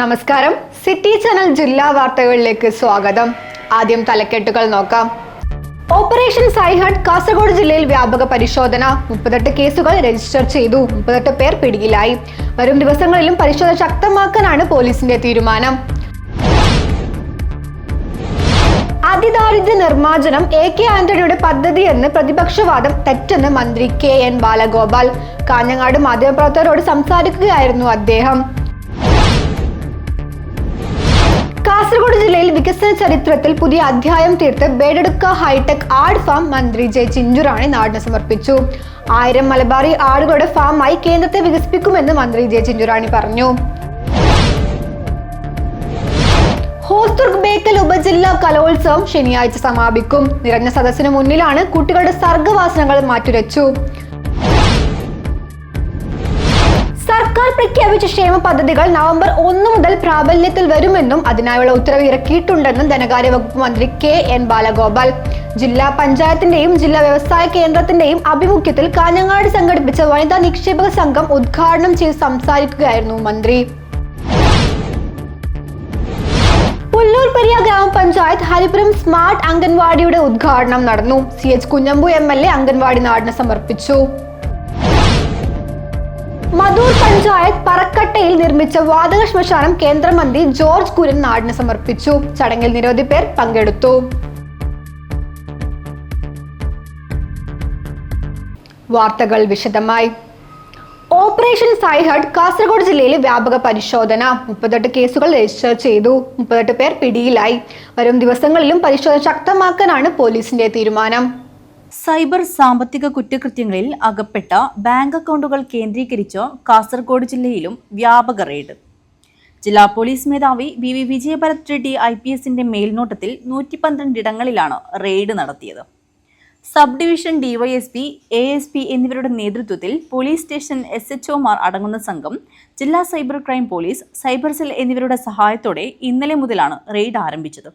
നമസ്കാരം. City channel ജില്ലാ വാർത്തകളിലേക്ക് സ്വാഗതം. ആദ്യം തലക്കെട്ടുകൾ നോക്കാം. ഓപ്പറേഷൻ സൈഹഡ് കാസർഗോഡ് ജില്ലയിൽ വ്യാപക പരിശോധന. 38 കേസുകൾ രജിസ്റ്റർ ചെയ്തു. 38 പേർ പിടിയിലായി. വരും ദിവസങ്ങളിലും പരിശോധന ശക്തമാക്കാനാണ് പോലീസിന്റെ തീരുമാനം. അതിദാരിദ്ര്യ നിർമ്മാർജ്ജനം AK ആന്റണിയുടെ പദ്ധതിയെന്ന് പ്രതിപക്ഷവാദം തെറ്റെന്ന് മന്ത്രി KN ബാലഗോപാൽ. കാഞ്ഞങ്ങാട് മാധ്യമപ്രവർത്തകരോട് സംസാരിക്കുകയായിരുന്നു അദ്ദേഹം. കാസർഗോഡ് ജില്ലയിൽ വികസന ചരിത്രത്തിൽ പുതിയ അധ്യായം തീർത്ത് ബേഡെടുക്ക ഹൈടെക് ആട് ഫാം മന്ത്രി J ചിഞ്ചുറാണി നാടിന് സമർപ്പിച്ചു. 1000 മലബാറി ആടുകളുടെ ഫാമായി കേന്ദ്രത്തെ വികസിപ്പിക്കുമെന്ന് മന്ത്രി J ചിഞ്ചുറാണി പറഞ്ഞു. ഹോസ്ദുർഗ് ബേക്കൽ ഉപജില്ലാ കലോത്സവം ശനിയാഴ്ച സമാപിക്കും. നിറഞ്ഞ സദസ്സിന് മുന്നിലാണ് കുട്ടികളുടെ സർഗവാസനകൾ മാറ്റുരച്ചു. സർക്കാർ പ്രഖ്യാപിച്ച ക്ഷേമ പദ്ധതികൾ നവംബർ 1 മുതൽ പ്രാബല്യത്തിൽ വരുമെന്നും അതിനായുള്ള ഉത്തരവ് ഇറക്കിയിട്ടുണ്ടെന്നും ധനകാര്യ വകുപ്പ് മന്ത്രി KN ബാലഗോപാൽ ജില്ലാ പഞ്ചായത്തിന്റെയും ജില്ലാ വ്യവസായ കേന്ദ്രത്തിന്റെയും ആഭിമുഖ്യത്തിൽ കാഞ്ഞങ്ങാട് സംഘടിപ്പിച്ച വനിതാ നിക്ഷേപക സംഘം ഉദ്ഘാടനം ചെയ്ത് സംസാരിക്കുകയായിരുന്നു മന്ത്രി. പുല്ലൂർപെരിയ ഗ്രാമപഞ്ചായത്ത് ഹരിപുരം സ്മാർട്ട് അംഗൻവാടിയുടെ ഉദ്ഘാടനം നടന്നു. CH കുഞ്ഞമ്പു MLA അംഗൻവാടി നാടിന് സമർപ്പിച്ചു. മധൂർ പഞ്ചായത്ത് പറക്കട്ടയിൽ നിർമ്മിച്ച വാതക ശ്മശാനം കേന്ദ്രമന്ത്രി ജോർജ് കുര്യൻ നാടിന് സമർപ്പിച്ചു. ചടങ്ങിൽ നിരവധി പേർ പങ്കെടുത്തു. വാർത്തകൾ വിശദമായി. ഓപ്പറേഷൻ സൈഹഡ് കാസർഗോഡ് ജില്ലയിൽ വ്യാപക പരിശോധന. 38 കേസുകൾ രജിസ്റ്റർ ചെയ്തു. 38 പേർ പിടിയിലായി. വരും ദിവസങ്ങളിലും പരിശോധന ശക്തമാക്കാനാണ് പോലീസിന്റെ തീരുമാനം. സൈബർ സാമ്പത്തിക കുറ്റകൃത്യങ്ങളിൽ അകപ്പെട്ട ബാങ്ക് അക്കൗണ്ടുകൾ കേന്ദ്രീകരിച്ച് കാസർഗോഡ് ജില്ലയിലും വ്യാപക റെയ്ഡ്. ജില്ലാ പോലീസ് മേധാവി VV വിജയഭരത് റെഡ്ഡി IPSന്റെ മേൽനോട്ടത്തിൽ 112 ഇടങ്ങളിലാണ് റെയ്ഡ് നടത്തിയത്. സബ് ഡിവിഷൻ DYSP, ASP എന്നിവരുടെ നേതൃത്വത്തിൽ പോലീസ് സ്റ്റേഷൻ SHOമാർ അടങ്ങുന്ന സംഘം, ജില്ലാ cyber crime police, cyber cell എന്നിവരുടെ സഹായത്തോടെ ഇന്നലെ മുതലാണ് റെയ്ഡ് ആരംഭിച്ചത്.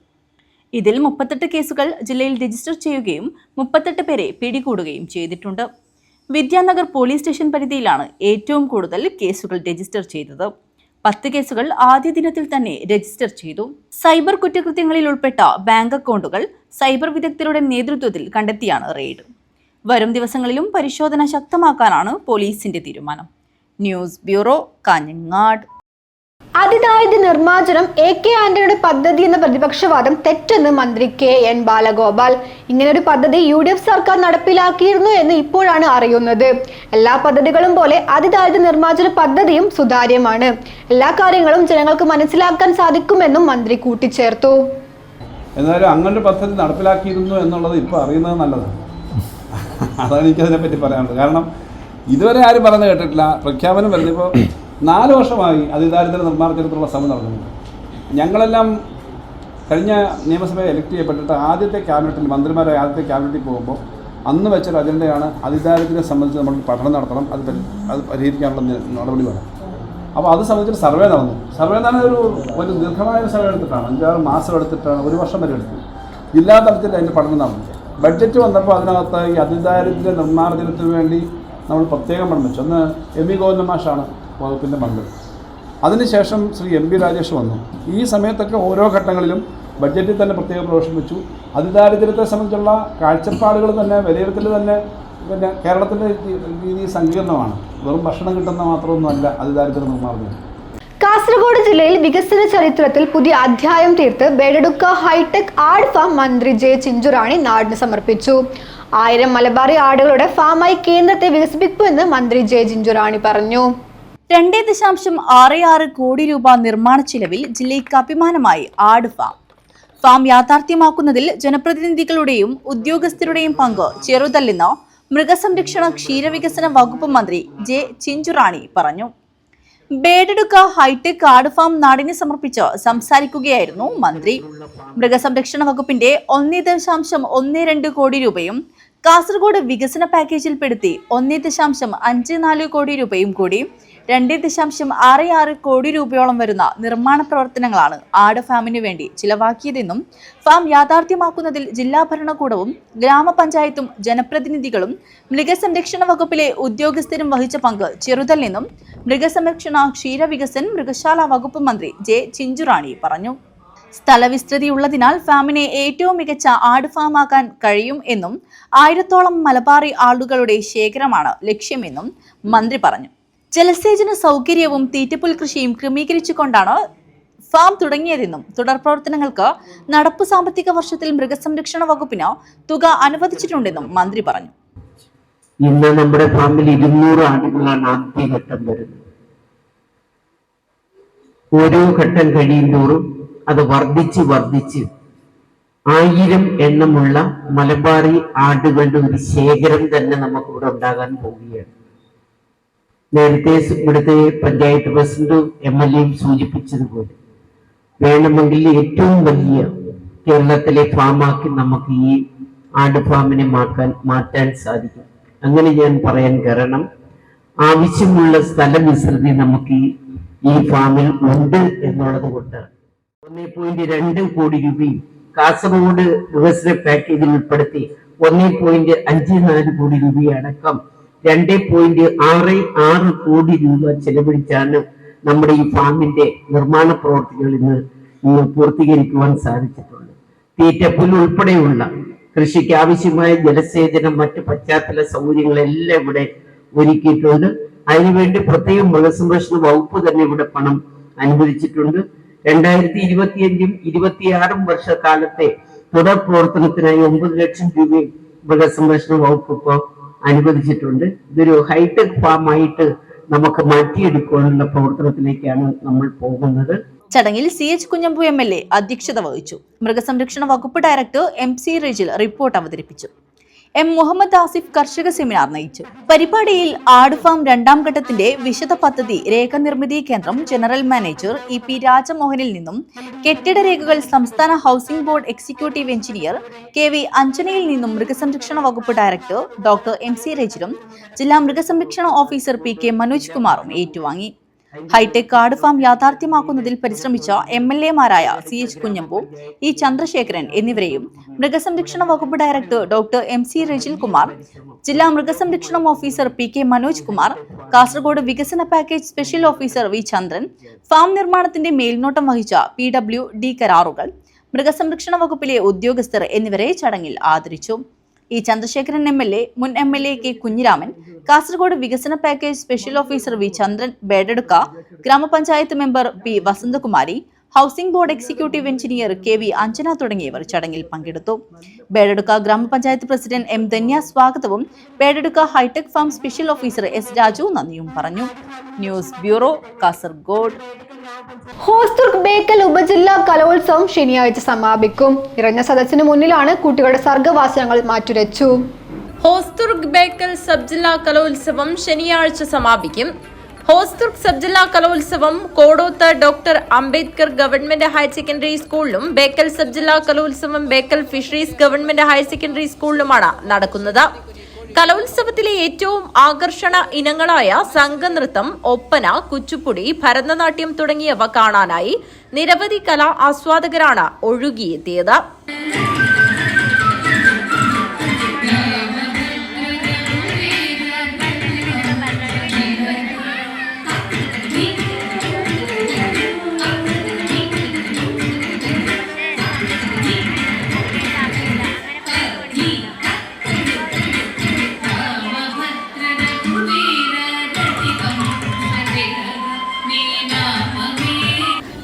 ഇതിൽ 38 കേസുകൾ ജില്ലയിൽ രജിസ്റ്റർ ചെയ്യുകയും 38 പേരെ പിടികൂടുകയും ചെയ്തിട്ടുണ്ട്. വിദ്യാനഗർ പോലീസ് സ്റ്റേഷൻ പരിധിയിലാണ് ഏറ്റവും കൂടുതൽ കേസുകൾ രജിസ്റ്റർ ചെയ്തത്. 10 കേസുകൾ ആദ്യ ദിനത്തിൽ തന്നെ രജിസ്റ്റർ ചെയ്തു. സൈബർ കുറ്റകൃത്യങ്ങളിൽ ഉൾപ്പെട്ട ബാങ്ക് അക്കൗണ്ടുകൾ സൈബർ വിദഗ്ധരുടെ നേതൃത്വത്തിൽ കണ്ടെത്തിയാണ് റെയ്ഡ്. വരും ദിവസങ്ങളിലും പരിശോധന ശക്തമാക്കാനാണ് പോലീസിന്റെ തീരുമാനം. News bureau, Kanhangad. അതിദാരിദ്ര്യ നിർമ്മാർജ്ജനം AK ആന്റണിയുടെ പദ്ധതി എന്ന പ്രതിപക്ഷവാദം തെറ്റെന്ന് മന്ത്രി KN ബാലഗോപാൽ. ഇങ്ങനൊരു പദ്ധതി UDF സർക്കാർ നടപ്പിലാക്കിയിരുന്നു എന്ന് ഇപ്പോഴാണ് അറിയുന്നത്. എല്ലാ പദ്ധതികളും പോലെ അതിദാരിദ്ര്യ നിർമ്മാർജ്ജന പദ്ധതിയും സുതാര്യമാണ്. എല്ലാ കാര്യങ്ങളും ജനങ്ങൾക്ക് മനസ്സിലാക്കാൻ സാധിക്കുമെന്നും മന്ത്രി കൂട്ടിച്ചേർത്തു. എന്നാലും അങ്ങനൊരു പദ്ധതി നടപ്പിലാക്കിയിരുന്നു എന്നുള്ളത് ഇപ്പോൾ അറിയുന്നത് നല്ലതാണ്. അതാണ് എനിക്കതിനെ പറ്റി പറയാനുള്ളത്. കാരണം ഇതുവരെ ആരും പറഞ്ഞു കേട്ടിട്ടില്ല. പ്രഖ്യാപനം വരുന്നപ്പോൾ 4 വർഷമായി അതിദാരിദ്ര്യ നിർമ്മാർജ്ജനത്തിനുള്ള ശ്രമം നടക്കുന്നുണ്ട്. ഞങ്ങളെല്ലാം കഴിഞ്ഞ നിയമസഭയെ എലക്ട് ചെയ്യപ്പെട്ടിട്ട് ആദ്യത്തെ ക്യാബിനറ്റിൽ, മന്ത്രിമാരായ ആദ്യത്തെ ക്യാബിനറ്റിൽ പോകുമ്പോൾ അന്ന് വെച്ചൊരു അജണ്ടയാണ് അതിദാരിദ്ര്യം സംബന്ധിച്ച് നമ്മൾ പഠനം നടത്തണം, അത് പരിഹരിക്കാനുള്ള നടപടി വേണം. അപ്പോൾ അത് സംബന്ധിച്ചൊരു സർവേ നടന്നു. സർവേ എന്ന് പറഞ്ഞാൽ ഒരു ദീർഘമായ സർവേ എടുത്തിട്ടാണ്, 5-6 മാസം എടുത്തിട്ടാണ്, 1 വർഷം വരെ എടുത്തു. ജില്ലാ തലത്തിൽ അതിൻ്റെ പഠനം നടന്നു. ബഡ്ജറ്റ് വന്നപ്പോൾ അതിനകത്ത് ഈ അതിദാരിദ്ര്യ നിർമ്മാർജ്ജനത്തിന് വേണ്ടി നമ്മൾ പ്രത്യേകം പണം വെച്ചു. അന്ന് MV ഗോവിന്ദൻ മാഷാണ് വകുപ്പിൻ്റെ മന്ത്രി. അതിനുശേഷം ശ്രീ MB രാജേഷ് വന്നു. ഈ സമയത്തൊക്കെ ഓരോ ഘട്ടങ്ങളിലും ബഡ്ജറ്റിൽ തന്നെ പ്രത്യേക പ്രൊവിഷൻ വെച്ചു. അതിദാരിദ്ര്യത്തെ സംബന്ധിച്ചുള്ള കാഴ്ചപ്പാടുകൾ തന്നെ, വിലയിരുത്തൽ തന്നെ പിന്നെ കേരളത്തിൻ്റെ രീതി സങ്കീർണമാണ്. വെറും ഭക്ഷണം കിട്ടുന്ന മാത്രമൊന്നുമല്ല അതിദാരിദ്ര്യ നിർമ്മാർജ്ജനം. കാസർഗോഡ് ജില്ലയിൽ വികസന ചരിത്രത്തിൽ പുതിയ അധ്യായം തീർത്ത് ബേഡെടുക്ക ഹൈടെക് ആട് ഫാം മന്ത്രി J ചിഞ്ചുറാണി നാടിന് സമർപ്പിച്ചു. 1000 മലബാറി ആടുകളുടെ ഫാമായി കേന്ദ്രത്തെ വികസിപ്പിക്കുമെന്ന് മന്ത്രി J ചിഞ്ചുറാണി പറഞ്ഞു. 2.66 കോടി രൂപ നിർമ്മാണ ചിലവിൽ ജില്ലയ്ക്ക് അഭിമാനമായി ആട് ഫാം യാഥാർത്ഥ്യമാക്കുന്നതിൽ ജനപ്രതിനിധികളുടെയും ഉദ്യോഗസ്ഥരുടെയും പങ്ക് ചെറുതല്ലെന്ന് മൃഗസംരക്ഷണ ക്ഷീരവികസന വകുപ്പ് മന്ത്രി J ചിഞ്ചുറാണി പറഞ്ഞു. ബേഡെടുക്ക ഹൈടെക് ആട് ഫാം നാടിന് സമർപ്പിച്ച് സംസാരിക്കുകയായിരുന്നു മന്ത്രി. മൃഗസംരക്ഷണ വകുപ്പിന്റെ 1.12 കോടി രൂപയും കാസർഗോഡ് വികസന പാക്കേജിൽപ്പെടുത്തി 1.54 കോടി രൂപയും കൂടി 2.66 കോടി രൂപയോളം വരുന്ന നിർമ്മാണ പ്രവർത്തനങ്ങളാണ് ആട് ഫാമിന് വേണ്ടി ചിലവാക്കിയതെന്നും ഫാം യാഥാർത്ഥ്യമാക്കുന്നതിൽ ജില്ലാ ഭരണകൂടവും ഗ്രാമപഞ്ചായത്തും ജനപ്രതിനിധികളും മൃഗസംരക്ഷണ വകുപ്പിലെ ഉദ്യോഗസ്ഥരും വഹിച്ച പങ്ക് ചെറുതല്ലെന്നും മൃഗസംരക്ഷണ ക്ഷീരവികസന മൃഗശാല വകുപ്പ് മന്ത്രി ജെ ചിഞ്ചുറാണി പറഞ്ഞു. സ്ഥലവിസ്തൃതിയുള്ളതിനാൽ ഫാമിനെ ഏറ്റവും മികച്ച ആട് ഫാമാക്കാൻ കഴിയും എന്നും 1000-ഓളം മലബാറി ആടുകളുടെ ശേഖരമാണ് ലക്ഷ്യമെന്നും മന്ത്രി പറഞ്ഞു. ജലസേചന സൗകര്യവും തീറ്റപ്പുൽ കൃഷിയും ക്രമീകരിച്ചുകൊണ്ടാണ് ഫാം തുടങ്ങിയതെന്നും തുടർ പ്രവർത്തനങ്ങൾക്ക് നടപ്പു സാമ്പത്തിക വർഷത്തിൽ മൃഗസംരക്ഷണ വകുപ്പിന് തുക അനുവദിച്ചിട്ടുണ്ടെന്നും മന്ത്രി പറഞ്ഞു. ഇന്ന് നമ്മുടെ ഫാമിൽ 200 ആടുകളാണ് ആദ്യഘട്ടം വരുന്നത്. ഓരോ ഘട്ടം കഴിയുന്തോറും അത് വർദ്ധിച്ച് 1000 എണ്ണമുള്ള മലബാറി ആടുകളുടെ ഒരു ശേഖരം തന്നെ നമുക്കിവിടെ ഉണ്ടാകാൻ പോവുകയാണ്. നേരത്തെ ഇവിടുത്തെ പഞ്ചായത്ത് പ്രസിഡന്റും MLAയും സൂചിപ്പിച്ചതുപോലെ വേണമെങ്കിൽ ഏറ്റവും വലിയ കേരളത്തിലെ ഫാമാക്കി നമുക്ക് ഈ ആട് ഫാമിനെ മാറ്റാൻ സാധിക്കും. അങ്ങനെ ഞാൻ പറയാൻ കാരണം ആവശ്യമുള്ള സ്ഥല വിസ്തൃതി നമുക്ക് ഈ ഫാമിൽ ഉണ്ട് എന്നുള്ളത് കൊണ്ടാണ്. 1.2 കോടി രൂപയും കാസർഗോഡ് വികസന പാക്കേജിൽ ഉൾപ്പെടുത്തി 1.54 കോടി രൂപയടക്കം 2.66 കോടി രൂപ ചെലവഴിച്ചാണ് നമ്മുടെ ഈ ഫാമിന്റെ നിർമ്മാണ പ്രവർത്തികൾ ഇന്ന് പൂർത്തീകരിക്കുവാൻ സാധിച്ചിട്ടുള്ളത്. തീറ്റപ്പുൽ ഉൾപ്പെടെയുള്ള കൃഷിക്ക് ആവശ്യമായ ജലസേചനം, മറ്റ് പശ്ചാത്തല സൗകര്യങ്ങളെല്ലാം ഇവിടെ ഒരുക്കിയിട്ടുണ്ട്. അതിനുവേണ്ടി പ്രത്യേകം മൃഗസംരക്ഷണ വകുപ്പ് തന്നെ ഇവിടെ പണം അനുവദിച്ചിട്ടുണ്ട്. 2025-ഉം 26-ഉം വർഷക്കാലത്തെ തുടർ പ്രവർത്തനത്തിനായി 9 ലക്ഷം രൂപയും മൃഗസംരക്ഷണ വകുപ്പ് ഇപ്പോൾ അനുവദിച്ചിട്ടുണ്ട്. ഇതൊരു ഹൈടെക് ഫാമായിട്ട് നമുക്ക് മാറ്റിയെടുക്കാനുള്ള പ്രവർത്തനത്തിലേക്കാണ് നമ്മൾ പോകുന്നത്. ചടങ്ങിൽ CH കുഞ്ഞമ്പു MLA അധ്യക്ഷത വഹിച്ചു. മൃഗസംരക്ഷണ വകുപ്പ് ഡയറക്ടർ MC റെജിൽ റിപ്പോർട്ട് അവതരിപ്പിച്ചു. M മുഹമ്മദ് ആസിഫ് കർഷക സെമിനാർ നയിച്ചു. പരിപാടിയിൽ ആട് ഫാം 2ാം ഘട്ടത്തിന്റെ വിശദ പദ്ധതി രേഖനിർമ്മിതി കേന്ദ്രം ജനറൽ മാനേജർ EP രാജമോഹനിൽ നിന്നും കെട്ടിട രേഖകൾ സംസ്ഥാന housing board executive engineer KV അഞ്ജനയിൽ നിന്നും മൃഗസംരക്ഷണ വകുപ്പ് ഡയറക്ടർ ഡോക്ടർ MC റെജിലും ജില്ലാ മൃഗസംരക്ഷണ ഓഫീസർ PK മനോജ് കുമാറും ഏറ്റുവാങ്ങി. ഹൈടെക് ആട് ഫാം യാഥാർത്ഥ്യമാക്കുന്നതിൽ പരിശ്രമിച്ച MLAമാരായ CH കുഞ്ഞമ്പു, E ചന്ദ്രശേഖരൻ എന്നിവരെയും മൃഗസംരക്ഷണ വകുപ്പ് director doctor MC Rejil Kumar, ജില്ലാ മൃഗസംരക്ഷണ ഓഫീസർ PK മനോജ് കുമാർ, കാസർഗോഡ് വികസന package special officer V Chandran, farm നിർമ്മാണത്തിന്റെ മേൽനോട്ടം വഹിച്ച PWD കരാറുകൾ, മൃഗസംരക്ഷണ വകുപ്പിലെ ഉദ്യോഗസ്ഥർ എന്നിവരെ ചടങ്ങിൽ ആദരിച്ചു. E ചന്ദ്രശേഖരൻ MLA, മുൻ MLA K കുഞ്ഞിരാമൻ, കാസർഗോഡ് വികസന package special officer V Chandran Bedadukka, ഗ്രാമപഞ്ചായത്ത് member P Vasanthakumari, housing board executive engineer KV Anjana തുടങ്ങിയവർ ചടങ്ങിൽ പങ്കെടുത്തു. ബേഡെടുക്ക ഗ്രാമപഞ്ചായത്ത് പ്രസിഡന്റ് M ധന്യ സ്വാഗതവും Bedadukka hi tech farm special officer S Raju നന്ദിയും പറഞ്ഞു. News bureau, Kasaragod. ഹോസ്ദുർഗ് ബേക്കൽ ഉപജില്ലാ കലോത്സവം ശനിയാഴ്ച സമാപിക്കും. നിറഞ്ഞ സദസ്സിന് മുന്നിലാണ് കുട്ടികളുടെ സർഗവാസനങ്ങൾ മാറ്റുരച്ചു. ഹോസ്ദുർഗ് ബേക്കൽ സബ് ജില്ലാ കലോത്സവം ശനിയാഴ്ച സമാപിക്കും. ഹോസ്ദുർഗ് സബ് ജില്ലാ കലോത്സവം Kodoth doctor Ambedkar government higher secondary സ്കൂളിലും ബേക്കൽ സബ് ജില്ലാ കലോത്സവം Bekal fisheries government higher secondary സ്കൂളിലുമാണ് നടക്കുന്നത്. കലോത്സവത്തിലെ ഏറ്റവും ആകർഷണ ഇനങ്ങളായ സംഘനൃത്തം, ഒപ്പന, കുച്ചുപ്പുടി, ഭരതനാട്യം തുടങ്ങിയവ കാണാനായി നിരവധി കലാ ആസ്വാദകരാണ് ഒഴുകിയെത്തിയത്.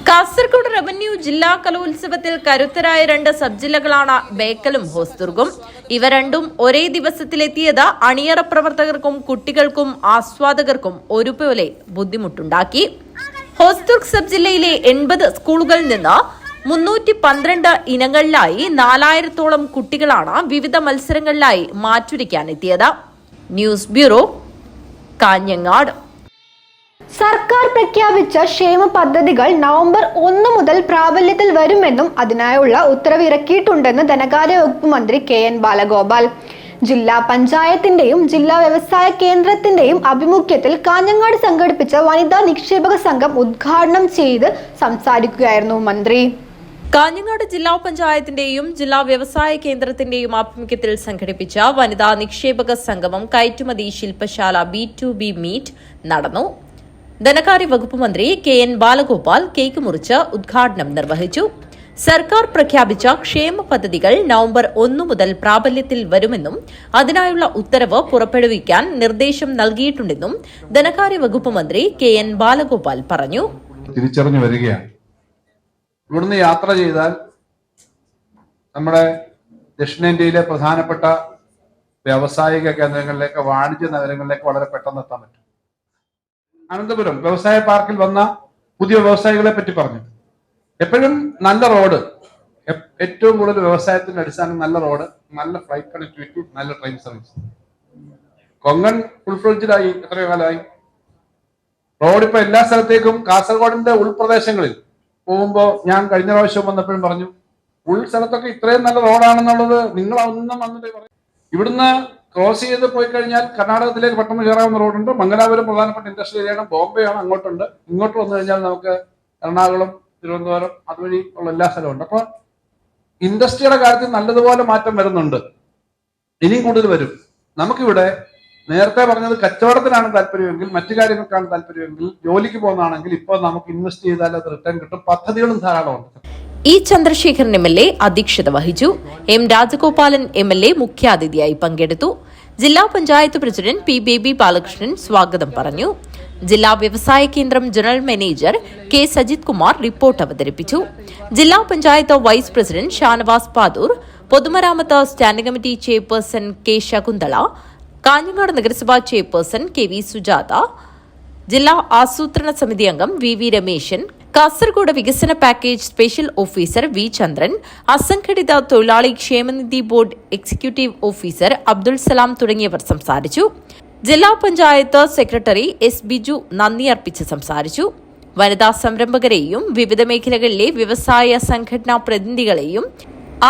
കാസർഗോഡ് റവന്യൂ ജില്ലാ കലോത്സവത്തിൽ കരുത്തരായ 2 സബ് ജില്ലകളാണ് ബേക്കലും ഹോസ്ദുർഗും. ഇവ രണ്ടും ഒരേ ദിവസത്തിലെത്തിയത് അണിയറ പ്രവർത്തകർക്കും കുട്ടികൾക്കും ആസ്വാദകർക്കും ഒരുപോലെ ബുദ്ധിമുട്ടുണ്ടാക്കി. ഹോസ്ദുർഗ് സബ് ജില്ലയിലെ 80 സ്കൂളുകളിൽ നിന്ന് 312 ഇനങ്ങളിലായി 4000-ഓളം കുട്ടികളാണ് വിവിധ മത്സരങ്ങളിലായി മാറ്റുരയ്ക്കാനെത്തിയത്. News bureau, Kanhangad. സർക്കാർ പ്രഖ്യാപിച്ച ക്ഷേമ പദ്ധതികൾ നവംബർ 1 മുതൽ പ്രാബല്യത്തിൽ വരുമെന്നും അതിനായുള്ള ഉത്തരവ് ഇറക്കിയിട്ടുണ്ടെന്ന് ധനകാര്യ വകുപ്പ് മന്ത്രി KN ബാലഗോപാൽ. ജില്ലാ പഞ്ചായത്തിന്റെയും ജില്ലാ വ്യവസായ കേന്ദ്രത്തിന്റെയും ആഭിമുഖ്യത്തിൽ കാഞ്ഞങ്ങാട് സംഘടിപ്പിച്ച വനിതാ നിക്ഷേപക സംഘം ഉദ്ഘാടനം ചെയ്ത് സംസാരിക്കുകയായിരുന്നു മന്ത്രി. കാഞ്ഞങ്ങാട് ജില്ലാ പഞ്ചായത്തിന്റെയും ജില്ലാ വ്യവസായ കേന്ദ്രത്തിന്റെയും ആഭിമുഖ്യത്തിൽ സംഘടിപ്പിച്ച വനിതാ നിക്ഷേപക സംഗമം കയറ്റുമതി ശില്പശാല B2B മീറ്റ് നടന്നു. ധനകാര്യ വകുപ്പ് മന്ത്രി KN ബാലഗോപാൽ കേക്ക് മുറിച്ച് ഉദ്ഘാടനം നിർവഹിച്ചു. സർക്കാർ പ്രഖ്യാപിച്ച ക്ഷേമ പദ്ധതികൾ നവംബർ 1 മുതൽ പ്രാബല്യത്തിൽ വരുമെന്നും അതിനായുള്ള ഉത്തരവ് പുറപ്പെടുവിക്കാൻ നിർദ്ദേശം നൽകിയിട്ടുണ്ടെന്നും ധനകാര്യ വകുപ്പ് മന്ത്രി KN ബാലഗോപാൽ പറഞ്ഞു. തിരിച്ചറിഞ്ഞു വരികയാണ്. ഇവിടുന്ന് യാത്ര ചെയ്താൽ നമ്മുടെ ദക്ഷിണേന്ത്യയിലെ പ്രധാനപ്പെട്ട വ്യാവസായിക കേന്ദ്രങ്ങളിലേക്ക്, വാണിജ്യ നഗരങ്ങളിലേക്ക് വളരെ പെട്ടെന്ന് എത്താൻ പറ്റും. അനന്തപുരം വ്യവസായ പാർക്കിൽ വന്ന പുതിയ വ്യവസായികളെ പറ്റി പറഞ്ഞു. എപ്പോഴും നല്ല റോഡ്, ഏറ്റവും കൂടുതൽ വ്യവസായത്തിന്റെ അടിസ്ഥാനം നല്ല റോഡ്, നല്ല ഫ്ലൈറ്റ് കണക്ടിവിറ്റി, നല്ല ട്രെയിൻ സർവീസ്. കൊങ്കൺ ഫുൾ ഫ്ലെഡ്ജ്ഡായി എത്രയോ കാലമായി. റോഡ് ഇപ്പൊ എല്ലാ സ്ഥലത്തേക്കും. കാസർഗോഡിന്റെ ഉൾപ്രദേശങ്ങളിൽ പോകുമ്പോൾ ഞാൻ കഴിഞ്ഞ പ്രാവശ്യം വന്നപ്പോഴും പറഞ്ഞു, ഉൾ സ്ഥലത്തൊക്കെ ഇത്രയും നല്ല റോഡാണെന്നുള്ളത് നിങ്ങളൊന്നും വന്നിട്ട് പറയും. ഇവിടുന്ന് ക്രോസ് ചെയ്ത് പോയി കഴിഞ്ഞാൽ കർണാടകത്തിലേക്ക് പെട്ടെന്ന് കയറാവുന്ന റോഡുണ്ട്. മംഗലാപുരം പ്രധാനപ്പെട്ട ഇൻഡസ്ട്രിയൽ ഏരിയയാണ്, ബോംബെ ആണ്, അങ്ങോട്ടുണ്ട്. ഇങ്ങോട്ട് വന്നു കഴിഞ്ഞാൽ നമുക്ക് എറണാകുളം, തിരുവനന്തപുരം അതുവഴി ഉള്ള എല്ലാ സ്ഥലമുണ്ട്. അപ്പൊ ഇൻഡസ്ട്രിയുടെ കാര്യത്തിൽ നല്ലതുപോലെ മാറ്റം വരുന്നുണ്ട്. ഇനിയും കൂടുതൽ വരും. നമുക്കിവിടെ നേരത്തെ പറഞ്ഞത് കച്ചവടത്തിനാണ് താല്പര്യമെങ്കിൽ, മറ്റു കാര്യങ്ങൾക്കാണ് താല്പര്യമെങ്കിൽ, ജോലിക്ക് പോകുന്നതാണെങ്കിൽ ഇപ്പോൾ നമുക്ക് ഇൻവെസ്റ്റ് ചെയ്താൽ അത് റിട്ടേൺ കിട്ടും. പദ്ധതികളും ധാരാളമുണ്ട്. ഇ ചന്ദ്രശേഖരൻ MLA അധ്യക്ഷത വഹിച്ചു. M രാജഗോപാലൻ MLA മുഖ്യാതിഥിയായി പങ്കെടുത്തു. ജില്ലാ panchayat president P baby Balakrishnan സ്വാഗതം പറഞ്ഞു. ജില്ലാ വ്യവസായ കേന്ദ്രം general manager K Sajith Kumar report അവതരിപ്പിച്ചു. ജില്ലാ പഞ്ചായത്ത് വൈസ് പ്രസിഡന്റ് ഷാനവാസ് പാദൂർ, പൊതുമരാമത്ത് standing committee chairperson K Shakuntala, Kanhangad നഗരസഭാ ചെയർപേഴ്സൺ KV സുജാത, ജില്ലാ ആസൂത്രണ സമിതി അംഗം VV രമേശൻ, കാസർഗോഡ് വികസന പാക്കേജ് സ്പെഷ്യൽ ഓഫീസർ V ചന്ദ്രൻ, അസംഘടിത തൊഴിലാളി ക്ഷേമനിധി board executive officer Abdul Salam തുടങ്ങിയവർ സംസാരിച്ചു. ജില്ലാ പഞ്ചായത്ത് സെക്രട്ടറി S ബിജു നന്ദി അർപ്പിച്ച് സംസാരിച്ചു. വനിതാ സംരംഭകരെയും വിവിധ മേഖലകളിലെ വ്യവസായ സംഘടനാ പ്രതിനിധികളെയും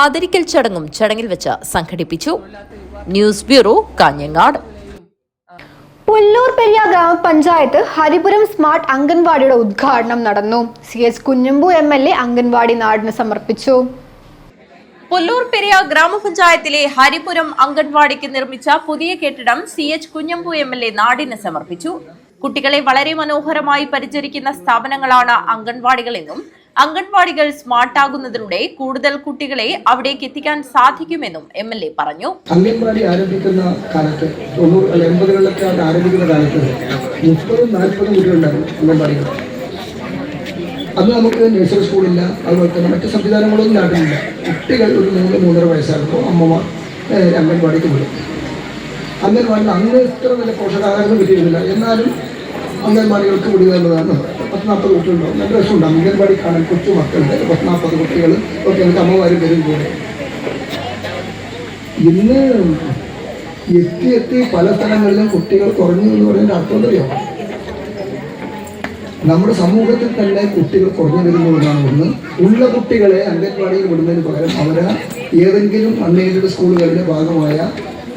ആദരിക്കൽ ചടങ്ങും ചടങ്ങിൽ വെച്ച് സംഘടിപ്പിച്ചു. News bureau, Kanhangad. പുല്ലൂർ പെരിയ ഗ്രാമപഞ്ചായത്ത് ഹരിപുരം സ്മാർട്ട് അംഗൻവാടിയുടെ ഉദ്ഘാടനം നടന്നു. CS കുഞ്ഞമ്പു MLA അംഗൻവാടി നാടിന് സമർപ്പിച്ചു. പുല്ലൂർ പെരിയ ഗ്രാമപഞ്ചായത്തിലെ ഹരിപുരം അംഗൻവാടിക്ക് നിർമ്മിച്ച പുതിയ കെട്ടിടം CH കുഞ്ഞമ്പു MLA നാടിന് സമർപ്പിച്ചു. കുട്ടികളെ വളരെ മനോഹരമായി പരിചരിക്കുന്ന സ്ഥാപനങ്ങളാണ് അംഗൻവാടികളെന്നും അംഗൻവാടികൾ സ്മാർട്ടാകുന്നതിലൂടെ കൂടുതൽ കുട്ടികളെ അവിടേക്ക് എത്തിക്കാൻ സാധിക്കുമെന്നും MLA പറഞ്ഞു. അംഗൻവാടി ആരംഭിക്കുന്ന കാലത്ത് 80-കളിലൊക്കെ ആരംഭിക്കുന്ന കാലത്ത് 30-40 കുട്ടികളുണ്ടായിരുന്നു അംഗൻവാടികൾ. അന്ന് നമുക്ക് നഴ്സറി സ്കൂളില്ല, അതുപോലെ തന്നെ മറ്റ് സംവിധാനങ്ങളൊന്നും നാട്ടിലില്ല. കുട്ടികൾ ഒരു 3-3.5 വയസ്സാകുമ്പോൾ അമ്മമാർ അംഗൻവാടിക്ക് വിടും. അംഗൻവാടിയിൽ അന്ന് ഇത്ര നല്ല പോഷകാഹാരങ്ങൾ കിട്ടിയിരുന്നില്ല. എന്നാലും അംഗൻവാടികൾക്ക് വിടുക എന്നതാണ്. 10-40 കുട്ടികളുണ്ടാവും. നല്ല രസമുണ്ടാകും അംഗൻവാടി കാണാൻ. കൊച്ചു മക്കളുണ്ട്, 10-40 കുട്ടികൾ ഒക്കെ എനിക്ക് അമ്മമാരും വരും കൂടെ. ഇന്ന് എത്തി പല സ്ഥലങ്ങളിലും കുട്ടികൾ കുറഞ്ഞു എന്ന് പറയുന്ന അർത്ഥം അറിയാം. നമ്മുടെ സമൂഹത്തിൽ തന്നെ കുട്ടികൾ കുറഞ്ഞു വരുന്നു എന്നാണ് ഒന്ന്. ഉള്ള കുട്ടികളെ അംഗൻവാടിയിൽ വിടുന്നതിന് പകരം അവരെ ഏതെങ്കിലും അൺഎയ്ഡഡ് സ്കൂളുകളുടെ ഭാഗമായ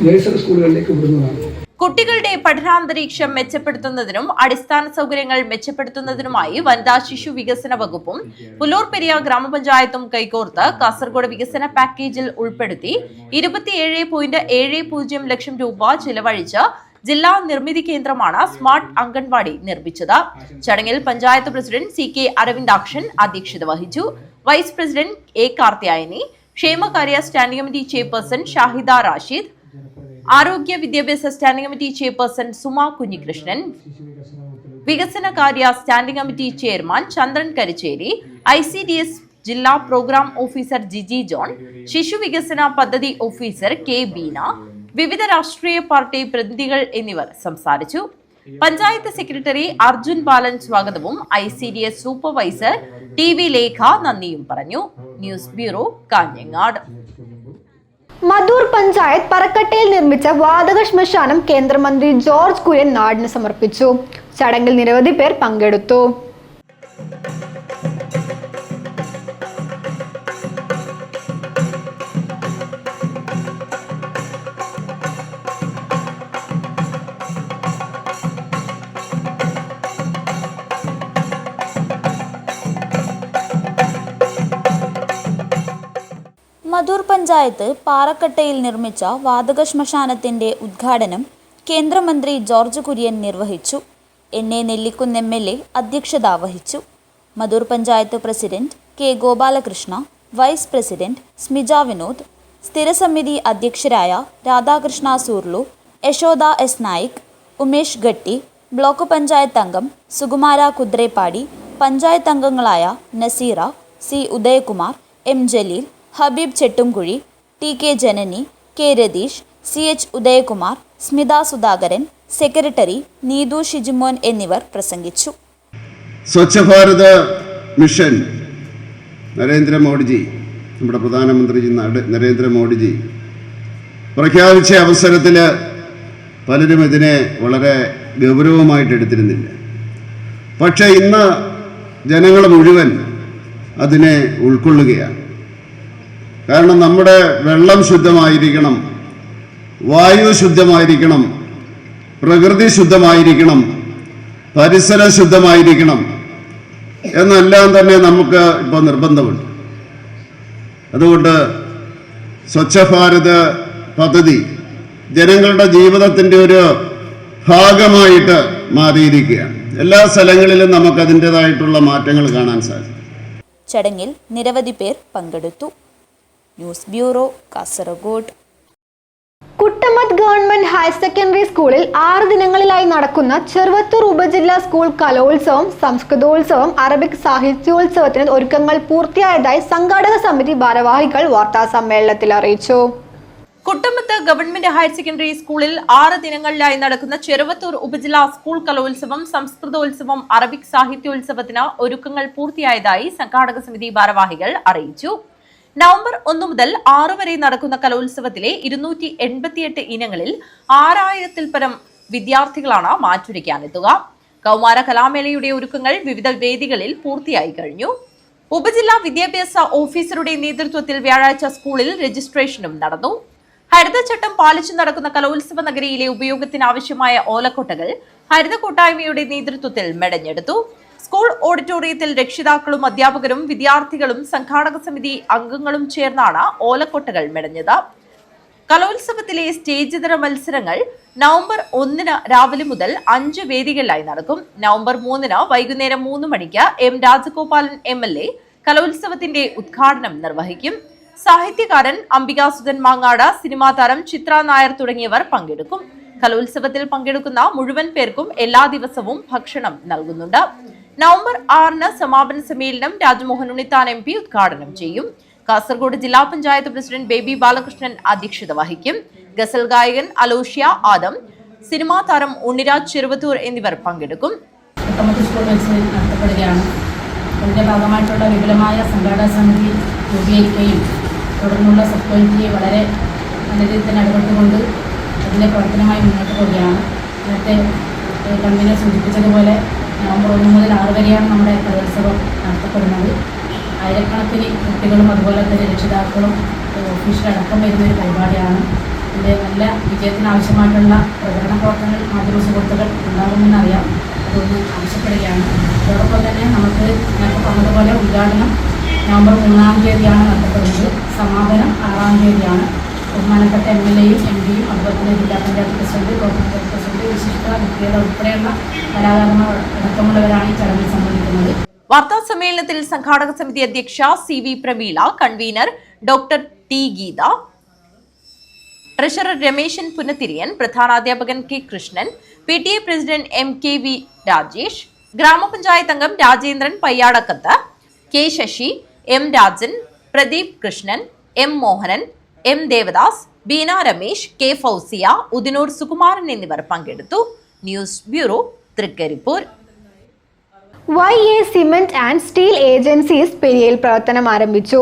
നഴ്സറി സ്കൂളുകളിലേക്ക് വിടുന്നതാണ്. കുട്ടികളുടെ പഠനാന്തരീക്ഷം മെച്ചപ്പെടുത്തുന്നതിനും അടിസ്ഥാന സൗകര്യങ്ങൾ മെച്ചപ്പെടുത്തുന്നതിനുമായി വനിതാ ശിശു വികസന വകുപ്പും പുല്ലൂർ പെരിയ ഗ്രാമപഞ്ചായത്തും കൈകോർത്ത് കാസർഗോഡ് വികസന പാക്കേജിൽ ഉൾപ്പെടുത്തി 27.70 ലക്ഷം രൂപ ചിലവഴിച്ച് ജില്ലാ നിർമ്മിതി കേന്ദ്രമാണ് സ്മാർട്ട് അംഗൻവാടി നിർമ്മിച്ചത്. ചടങ്ങിൽ പഞ്ചായത്ത് പ്രസിഡന്റ് CK അരവിന്ദാക്ഷൻ അധ്യക്ഷത വഹിച്ചു. വൈസ് പ്രസിഡന്റ് A കാർത്തിയായനി, ക്ഷേമകാര്യ standing committee chairperson Shahida Rashid, ആരോഗ്യ വിദ്യാഭ്യാസ standing committee chairperson Suma Kunhikrishnan, വികസനകാര്യ standing committee chairman Chandran Karicheri, ICDS ജില്ലാ പ്രോഗ്രാം ഓഫീസർ ജിജി ജോൺ, ശിശു വികസന പദ്ധതി ഓഫീസർ K ബീന, വിവിധ രാഷ്ട്രീയ പാർട്ടി പ്രതിനിധികൾ എന്നിവർ സംസാരിച്ചു. പഞ്ചായത്ത് സെക്രട്ടറി അർജുൻ ബാലൻ സ്വാഗതവും ICDS സൂപ്പർവൈസർ TV ലേഖ നന്ദിയും പറഞ്ഞു. News bureau, Kanhangad. മധൂർ പഞ്ചായത്ത് പറക്കട്ടയിൽ നിർമ്മിച്ച വാതക ശ്മശാനം കേന്ദ്രമന്ത്രി ജോർജ് കുര്യൻ നാടിന് സമർപ്പിച്ചു. ചടങ്ങിൽ നിരവധി പേർ പങ്കെടുത്തു. പഞ്ചായത്ത് പാറക്കട്ടയിൽ നിർമ്മിച്ച വാതക ശ്മശാനത്തിന്റെ ഉദ്ഘാടനം കേന്ദ്രമന്ത്രി ജോർജ് കുര്യൻ നിർവഹിച്ചു. എന്നെ നെല്ലിക്കുന്ന് MLA അധ്യക്ഷത വഹിച്ചു. Madhur panchayat president K Gopalakrishna, vice president Smija Vinod, സ്ഥിരസമിതി അധ്യക്ഷരായ രാധാകൃഷ്ണ സൂർലു, യശോദ S നായിക്, ഉമേഷ് ഗട്ടി, ബ്ലോക്ക് പഞ്ചായത്ത് അംഗം സുകുമാര കുദ്രേപ്പാടി, പഞ്ചായത്ത് അംഗങ്ങളായ Naseera, C Udayakumar, M Jaleel, Habeeb Chettumkuzhi, TK Janani, K Ratheesh, CH Udayakumar, Smitha Sudhakaran, secretary Neethu Shijimon എന്നിവർ പ്രസംഗിച്ചു. സ്വച്ഛ ഭാരത് മിഷൻ നരേന്ദ്രമോദിജി, നമ്മുടെ പ്രധാനമന്ത്രി നരേന്ദ്രമോദിജി പ്രഖ്യാപിച്ച അവസരത്തിൽ പലരും ഇതിനെ വളരെ ഗൗരവമായിട്ട് എടുത്തിരുന്നില്ല. പക്ഷേ ഇന്ന് ജനങ്ങൾ മുഴുവൻ അതിനെ ഉൾക്കൊള്ളുകയാണ്. കാരണം നമ്മുടെ വെള്ളം ശുദ്ധമായിരിക്കണം, വായു ശുദ്ധമായിരിക്കണം, പ്രകൃതി ശുദ്ധമായിരിക്കണം, പരിസരം ശുദ്ധമായിരിക്കണം എന്നെല്ലാം തന്നെ നമുക്ക് ഇപ്പോൾ നിർബന്ധമുണ്ട്. അതുകൊണ്ട് സ്വച്ഛ ഭാരത് പദ്ധതി ജനങ്ങളുടെ ജീവിതത്തിൻ്റെ ഒരു ഭാഗമായിട്ട് മാറിയിരിക്കുകയാണ്. എല്ലാ സ്ഥലങ്ങളിലും നമുക്ക് അതിൻ്റെതായിട്ടുള്ള മാറ്റങ്ങൾ കാണാൻ സാധിക്കും. ചടങ്ങിൽ നിരവധി പേർ പങ്കെടുത്തു. News bureau, Kasaragod. Kuttamath government higher secondary സ്കൂളിൽ 6 ദിനങ്ങളിലായി നടക്കുന്ന ചെറുവത്തൂർ ഉപജില്ലാ സ്കൂൾ കലോത്സവം, സംസ്കൃതോത്സവം, അറബിക് സാഹിത്യോത്സവത്തിന് ഒരുക്കങ്ങൾ പൂർത്തിയായതായി സംഘാടക സമിതി ഭാരവാഹികൾ വാർത്താസമ്മേളനത്തിൽ അറിയിച്ചു. കുട്ടമത്ത് ഗവൺമെന്റ് ഹയർ സെക്കൻഡറി സ്കൂളിൽ 6 ദിനങ്ങളിലായി നടക്കുന്ന ചെറുവത്തൂർ ഉപജില്ലാ സ്കൂൾ കലോത്സവം, സംസ്കൃതോത്സവം, അറബിക് സാഹിത്യോത്സവത്തിന് ഒരുക്കങ്ങൾ പൂർത്തിയായതായി സംഘാടക സമിതി ഭാരവാഹികൾ അറിയിച്ചു. നവംബർ 1 മുതൽ 6 വരെ നടക്കുന്ന കലോത്സവത്തിലെ 288 ഇനങ്ങളിൽ 6000-ൽ പരം വിദ്യാർത്ഥികളാണ് മാറ്റുരയ്ക്കാനെത്തുക. കൗമാര കലാമേളയുടെ ഒരുക്കങ്ങൾ വിവിധ വേദികളിൽ പൂർത്തിയായി കഴിഞ്ഞു. ഉപജില്ലാ വിദ്യാഭ്യാസ ഓഫീസറുടെ നേതൃത്വത്തിൽ വ്യാഴാഴ്ച സ്കൂളിൽ രജിസ്ട്രേഷനും നടന്നു. ഹരിതചട്ടം പാലിച്ചു നടക്കുന്ന കലോത്സവ നഗരിയിലെ ഉപയോഗത്തിനാവശ്യമായ ഓലക്കൊട്ടകൾ ഹരിത കൂട്ടായ്മയുടെ നേതൃത്വത്തിൽ മെടഞ്ഞെടുത്തു. സ്കൂൾ ഓഡിറ്റോറിയത്തിൽ രക്ഷിതാക്കളും അധ്യാപകരും വിദ്യാർത്ഥികളും സംഘാടക സമിതി അംഗങ്ങളും ചേർന്നാണ് ഓലക്കൊട്ടകൾ മെടഞ്ഞത്. കലോത്സവത്തിലെ സ്റ്റേജിതര മത്സരങ്ങൾ നവംബർ 1 രാവിലെ മുതൽ 5 വേദികളിലായി നടക്കും. നവംബർ 3 വൈകുന്നേരം 3 മണിക്ക് M രാജഗോപാലൻ MLA കലോത്സവത്തിന്റെ ഉദ്ഘാടനം നിർവഹിക്കും. സാഹിത്യകാരൻ അംബികാസുധൻ മാങ്ങാട്, സിനിമാ താരം ചിത്ര നായർ തുടങ്ങിയവർ പങ്കെടുക്കും. കലോത്സവത്തിൽ പങ്കെടുക്കുന്ന മുഴുവൻ പേർക്കും എല്ലാ ദിവസവും ഭക്ഷണം നൽകുന്നുണ്ട്. നവംബർ 6 സമാപന സമ്മേളനം രാജ്മോഹൻ ഉണ്ണിത്താൻ MP ഉദ്ഘാടനം ചെയ്യും. കാസർഗോഡ് ജില്ലാ പഞ്ചായത്ത് പ്രസിഡന്റ് ബേബി ബാലകൃഷ്ണൻ അധ്യക്ഷത വഹിക്കും. ഗസൽ ഗായകൻ അലോഷ്യ ആദം, സിനിമാ താരം ഉണ്ണിരാജ് ചെറുവത്തൂർ എന്നിവർ പങ്കെടുക്കും. അതിൻ്റെ ഭാഗമായിട്ടുള്ള വിപുലമായ സംഘാടക സമിതി രൂപീകരിക്കുകയും തുടർന്നുള്ള സബ് കമ്മിറ്റിയെ വളരെ നല്ല രീതിയിൽ തന്നെ ഇടപെട്ടുകൊണ്ട് അതിൻ്റെ പ്രവർത്തനമായി മുന്നോട്ട് പോവുകയാണ്. നേരത്തെ കൺവീനർ സൂചിപ്പിച്ചതുപോലെ നവംബർ 1 മുതൽ 6 വരെയാണ് നമ്മുടെ കലോത്സവം നടത്തപ്പെടുന്നത്. ആയിരക്കണക്കിന് കുട്ടികളും അതുപോലെ തന്നെ രക്ഷിതാക്കളും ഓഫീസിലടക്കം വരുന്നൊരു പരിപാടിയാണ്. ഇതിൻ്റെ നല്ല വിജയത്തിന് ആവശ്യമായിട്ടുള്ള പ്രചരണ പ്രവർത്തനങ്ങൾ മാധ്യമ സുഹൃത്തുക്കൾ ഉണ്ടാകുമെന്നറിയാം. അതൊന്ന് ആവശ്യപ്പെടുകയാണ്. അതോടൊപ്പം തന്നെ നമുക്ക് നേരത്തെ പറഞ്ഞതുപോലെ ഉദ്ഘാടനം നവംബർ 3-ാം തീയതിയാണ് നടത്തപ്പെടുന്നത്. സമാപനം 6-ാം തീയതിയാണ്. ബഹുമാനപ്പെട്ട MLAയും MPയും അതുപോലെ തന്നെ ജില്ലാ panchayat president, block panchayat president, വിശിഷ്ട വ്യക്തികൾ ഉൾപ്പെടെയുള്ള കലാകാരന്മാർ അടക്കമുള്ളവരാണ് ഈ ചടങ്ങിൽ സംബന്ധിക്കുന്നത്. വാർത്താ സമ്മേളനത്തിൽ സംഘാടക സമിതി അധ്യക്ഷ CV Prameela, convener doctor T Geetha, treasurer Rameshan Punathiriyan, പ്രധാനാധ്യാപകൻ K Krishnan, PTA president MKV Rajesh, ഗ്രാമപഞ്ചായത്ത് അംഗം Rajendran Payyadakkath, K Sasi, M Rajan, Pradeep Krishnan, M Mohanan, M Devdas, Beena Ramesh, K Fousiya, Udinur Sukumaran എന്നിവർ പങ്കെടുത്തു. News bureau, Trikaripur. YA cement and steel agencies പെരിയയിൽ പ്രവർത്തനം ആരംഭിച്ചു.